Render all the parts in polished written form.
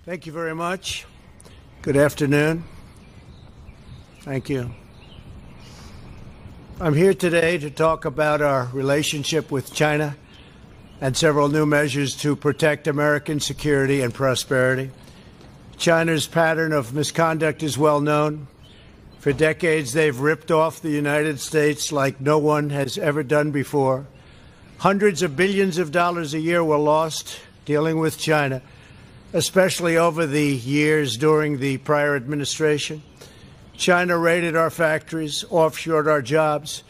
Thank you very much. Good afternoon. Thank you. I'm here today to talk about our relationship with China and several new measures to protect American security and prosperity. China's pattern of misconduct is well known. For decades, they've ripped off the United States like no one has ever done before. Hundreds of billions of dollars a year were lost dealing with China, especially over the years during the prior administration. China raided our factories, offshored our jobs,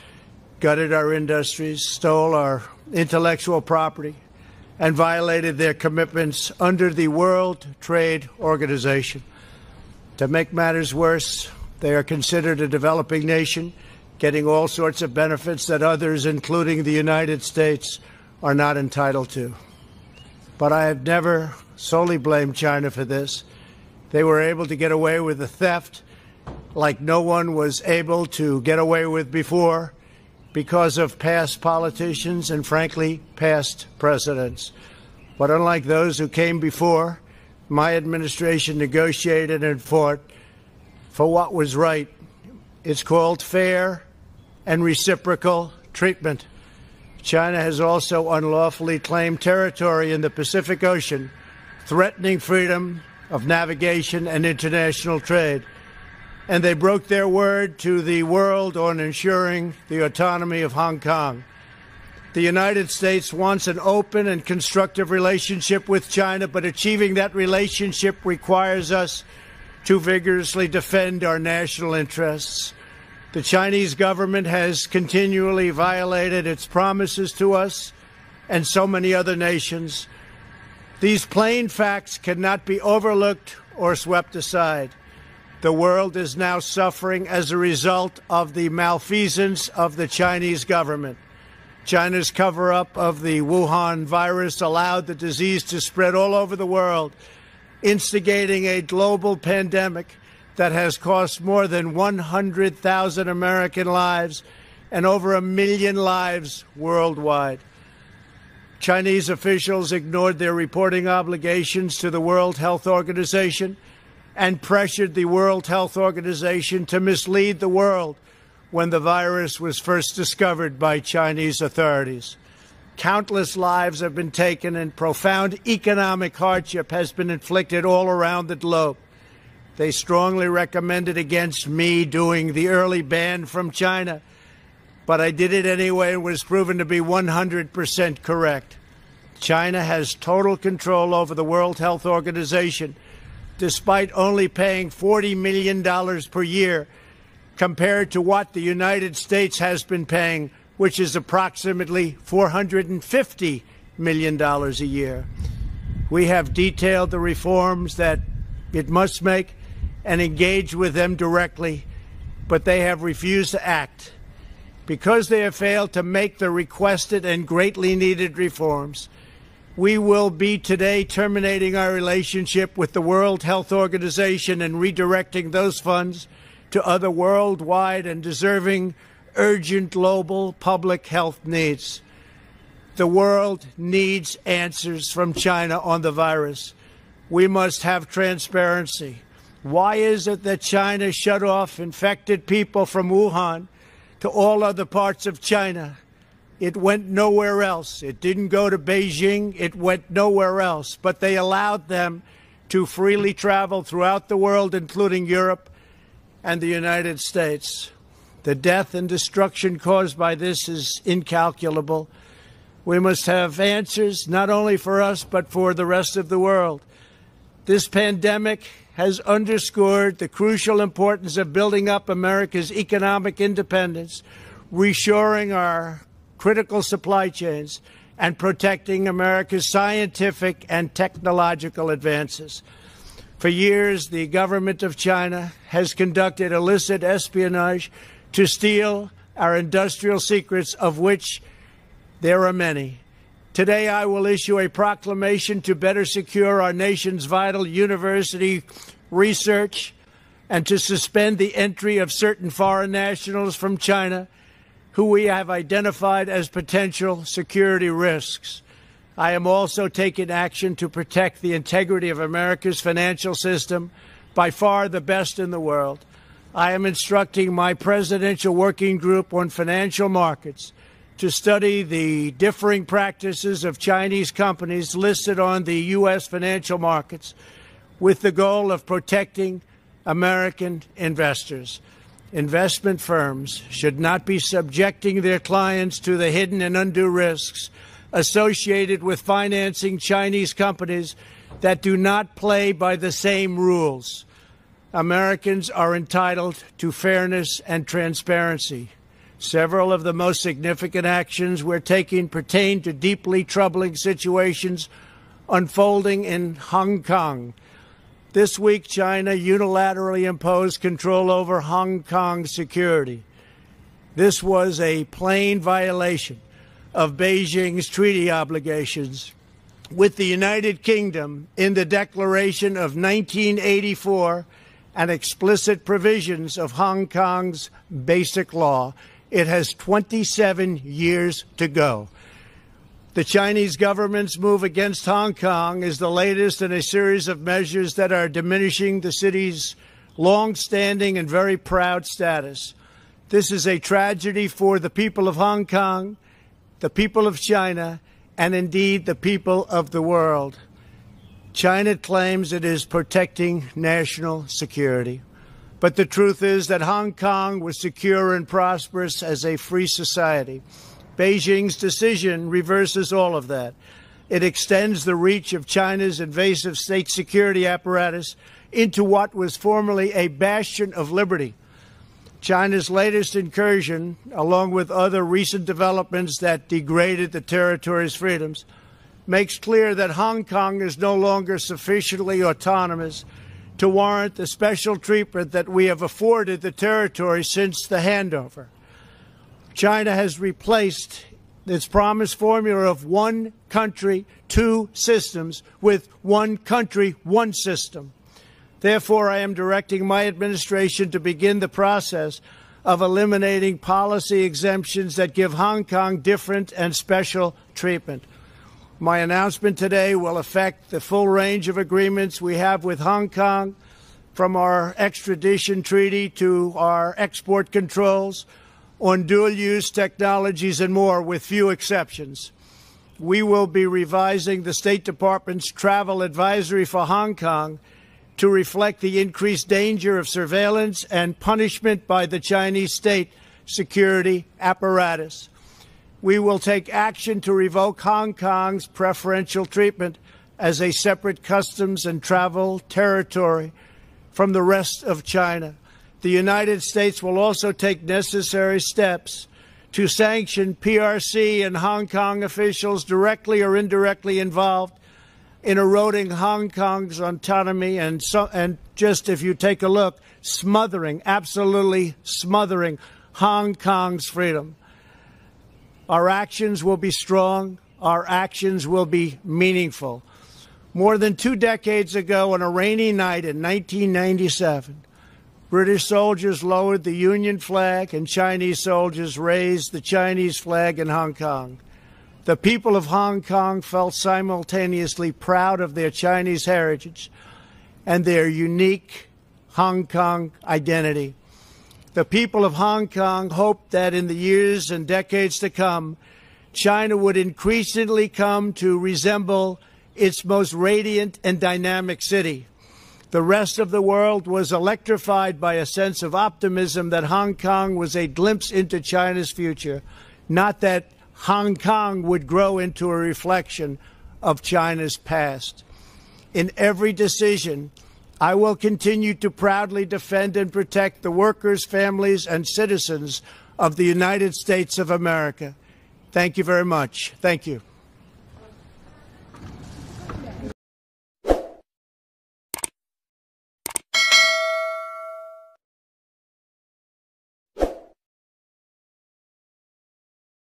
gutted our industries, stole our intellectual property, and violated their commitments under the World Trade Organization. To make matters worse, they are considered a developing nation, getting all sorts of benefits that others, including the United States, are not entitled to. But I have never solely blamed China for this. They were able to get away with the theft like no one was able to get away with before because of past politicians and, frankly, past presidents. But unlike those who came before, my administration negotiated and fought for what was right. It's called fair and reciprocal treatment. China has also unlawfully claimed territory in the Pacific Ocean, threatening freedom of navigation and international trade. And they broke their word to the world on ensuring the autonomy of Hong Kong. The United States wants an open and constructive relationship with China, but achieving that relationship requires us to vigorously defend our national interests. The Chinese government has continually violated its promises to us and so many other nations. These plain facts cannot be overlooked or swept aside. The world is now suffering as a result of the malfeasance of the Chinese government. China's cover-up of the Wuhan virus allowed the disease to spread all over the world, instigating a global pandemic that has cost more than 100,000 American lives and over 1 million lives worldwide. Chinese officials ignored their reporting obligations to the World Health Organization and pressured the World Health Organization to mislead the world when the virus was first discovered by Chinese authorities. Countless lives have been taken and profound economic hardship has been inflicted all around the globe. They strongly recommended against me doing the early ban from China, but I did it anyway and was proven to be 100% correct. China has total control over the World Health Organization, despite only paying $40 million per year compared to what the United States has been paying, which is approximately $450 million a year. We have detailed the reforms that it must make and engage with them directly, but they have refused to act. Because they have failed to make the requested and greatly needed reforms, we will be today terminating our relationship with the World Health Organization and redirecting those funds to other worldwide and deserving urgent global public health needs. The world needs answers from China on the virus. We must have transparency. Why is it that China shut off infected people from Wuhan to all other parts of China? It went nowhere else. It didn't go to Beijing. It went nowhere else. But they allowed them to freely travel throughout the world, including Europe and the United States. The death and destruction caused by this is incalculable. We must have answers, not only for us, but for the rest of the world. This pandemic has underscored the crucial importance of building up America's economic independence, reshoring our critical supply chains, and protecting America's scientific and technological advances. For years, the government of China has conducted illicit espionage to steal our industrial secrets, of which there are many. Today, I will issue a proclamation to better secure our nation's vital university research and to suspend the entry of certain foreign nationals from China who we have identified as potential security risks. I am also taking action to protect the integrity of America's financial system, by far the best in the world. I am instructing my presidential working group on financial markets to study the differing practices of Chinese companies listed on the U.S. financial markets with the goal of protecting American investors. Investment firms should not be subjecting their clients to the hidden and undue risks associated with financing Chinese companies that do not play by the same rules. Americans are entitled to fairness and transparency. Several of the most significant actions we're taking pertain to deeply troubling situations unfolding in Hong Kong. This week, China unilaterally imposed control over Hong Kong security. This was a plain violation of Beijing's treaty obligations with the United Kingdom in the Declaration of 1984 and explicit provisions of Hong Kong's basic law. It has 27 years to go. The Chinese government's move against Hong Kong is the latest in a series of measures that are diminishing the city's long-standing and very proud status. This is a tragedy for the people of Hong Kong, the people of China, and indeed the people of the world. China claims it is protecting national security. But the truth is that Hong Kong was secure and prosperous as a free society. Beijing's decision reverses all of that. It extends the reach of China's invasive state security apparatus into what was formerly a bastion of liberty. China's latest incursion, along with other recent developments that degraded the territory's freedoms, makes clear that Hong Kong is no longer sufficiently autonomous to warrant the special treatment that we have afforded the territory since the handover. China has replaced its promised formula of one country, two systems with one country, one system. Therefore, I am directing my administration to begin the process of eliminating policy exemptions that give Hong Kong different and special treatment. My announcement today will affect the full range of agreements we have with Hong Kong, from our extradition treaty to our export controls on dual-use technologies and more, with few exceptions. We will be revising the State Department's travel advisory for Hong Kong to reflect the increased danger of surveillance and punishment by the Chinese state security apparatus. We will take action to revoke Hong Kong's preferential treatment as a separate customs and travel territory from the rest of China. The United States will also take necessary steps to sanction PRC and Hong Kong officials directly or indirectly involved in eroding Hong Kong's autonomy and just, if you take a look, absolutely smothering Hong Kong's freedom. Our actions will be strong. Our actions will be meaningful. More than 2 decades ago, on a rainy night in 1997, British soldiers lowered the Union flag and Chinese soldiers raised the Chinese flag in Hong Kong. The people of Hong Kong felt simultaneously proud of their Chinese heritage and their unique Hong Kong identity. The people of Hong Kong hoped that in the years and decades to come, China would increasingly come to resemble its most radiant and dynamic city. The rest of the world was electrified by a sense of optimism that Hong Kong was a glimpse into China's future, not that Hong Kong would grow into a reflection of China's past. In every decision, I will continue to proudly defend and protect the workers, families, and citizens of the United States of America. Thank you very much. Thank you.